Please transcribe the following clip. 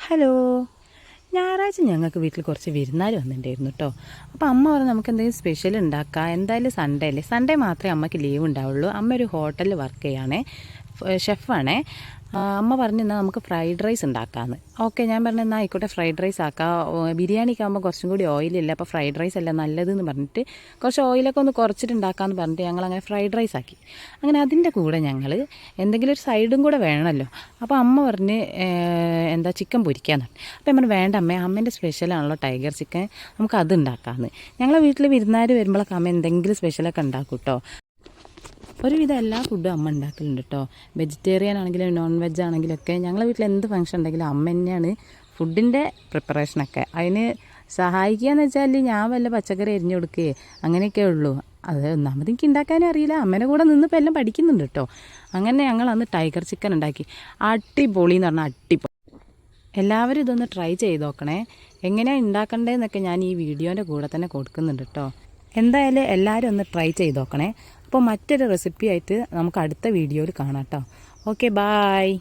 Hello. ഞായറാഴ്ച ഞങ്ങൾക്ക് വീട്ടിൽ കുറച്ച് വിരുന്നാർ വന്നിട്ടുണ്ടായിരുന്നു കേട്ടോ. അപ്പോൾ അമ്മ പറഞ്ഞു നമുക്ക് എന്തെങ്കിലും സ്പെഷ്യൽ ഉണ്ടാക്കാം. എന്തായാലും സൺഡേ അല്ലേ, സൺഡേ മാത്രമേ അമ്മയ്ക്ക് ലീവ് ഉണ്ടാവുള്ളൂ. അമ്മ ഒരു ഹോട്ടലിൽ വർക്ക് ചെയ്യുകയാണേ, ഷെഫാണേ. അമ്മ പറഞ്ഞു എന്നാൽ നമുക്ക് ഫ്രൈഡ് റൈസ് ഉണ്ടാക്കാമെന്ന്. ഓക്കെ, ഞാൻ പറഞ്ഞു എന്നാൽ ആയിക്കോട്ടെ, ഫ്രൈഡ് റൈസ് ആക്കാം. ബിരിയാണിക്ക് ആകുമ്പോൾ കുറച്ചും കൂടി ഓയിലില്ല, അപ്പോൾ ഫ്രൈഡ് റൈസ് അല്ല നല്ലതെന്ന് പറഞ്ഞിട്ട് കുറച്ച് ഓയിലൊക്കെ ഒന്ന് കുറച്ചിട്ട് ഉണ്ടാക്കാമെന്ന് പറഞ്ഞിട്ട് ഞങ്ങൾ അങ്ങനെ ഫ്രൈഡ് റൈസ് ആക്കി. അങ്ങനെ അതിൻ്റെ കൂടെ ഞങ്ങൾ എന്തെങ്കിലും ഒരു സൈഡും കൂടെ വേണമല്ലോ. അപ്പോൾ അമ്മ പറഞ്ഞ് എന്താ ചിക്കൻ പൊരിക്കാമെന്ന് പറഞ്ഞു. അപ്പോൾ ഞാൻ പറഞ്ഞു വേണ്ട അമ്മേ, അമ്മേൻ്റെ സ്പെഷ്യലാണല്ലോ ടൈഗർ ചിക്കൻ, നമുക്ക് അത് ഉണ്ടാക്കാമെന്ന്. ഞങ്ങളെ വീട്ടിൽ വിരുന്നാർ വരുമ്പോഴൊക്കെ അമ്മ എന്തെങ്കിലും സ്പെഷ്യലൊക്കെ ഉണ്ടാക്കും കേട്ടോ. ഒരുവിധം എല്ലാ ഫുഡും അമ്മ ഉണ്ടാക്കലുണ്ട് കേട്ടോ. വെജിറ്റേറിയൻ ആണെങ്കിലും നോൺ വെജ് ആണെങ്കിലൊക്കെ ഞങ്ങളെ വീട്ടിൽ എന്ത് ഫംഗ്ഷൻ ഉണ്ടെങ്കിലും അമ്മ തന്നെയാണ് ഫുഡിൻ്റെ പ്രിപ്പറേഷനൊക്കെ. അതിന് സഹായിക്കുക എന്ന് വെച്ചാൽ ഞാൻ വല്ല പച്ചക്കറി അരിഞ്ഞു കൊടുക്കുകയെ അങ്ങനെയൊക്കെ ഉള്ളൂ. അത് ഒന്നാമത് എനിക്ക് ഉണ്ടാക്കാനും അറിയില്ല, അമ്മേനെ കൂടെ നിന്നിപ്പോൾ എല്ലാം പഠിക്കുന്നുണ്ട് കേട്ടോ. അങ്ങനെ ഞങ്ങൾ അന്ന് ടൈഗർ ചിക്കൻ ഉണ്ടാക്കി. അടിപൊളി എന്ന് പറഞ്ഞാൽ അടിപൊളി. എല്ലാവരും ഇതൊന്ന് ട്രൈ ചെയ്ത് നോക്കണേ. എങ്ങനെയാണ് ഉണ്ടാക്കേണ്ടതെന്നൊക്കെ ഞാൻ ഈ വീഡിയോൻ്റെ കൂടെ തന്നെ കൊടുക്കുന്നുണ്ട് കേട്ടോ. എന്തായാലും എല്ലാവരും ഒന്ന് ട്രൈ ചെയ്ത് നോക്കണേ. അപ്പോൾ മറ്റൊരു റെസിപ്പി ആയിട്ട് നമുക്ക് അടുത്ത വീഡിയോയിൽ കാണാം കേട്ടോ. Okay, bye.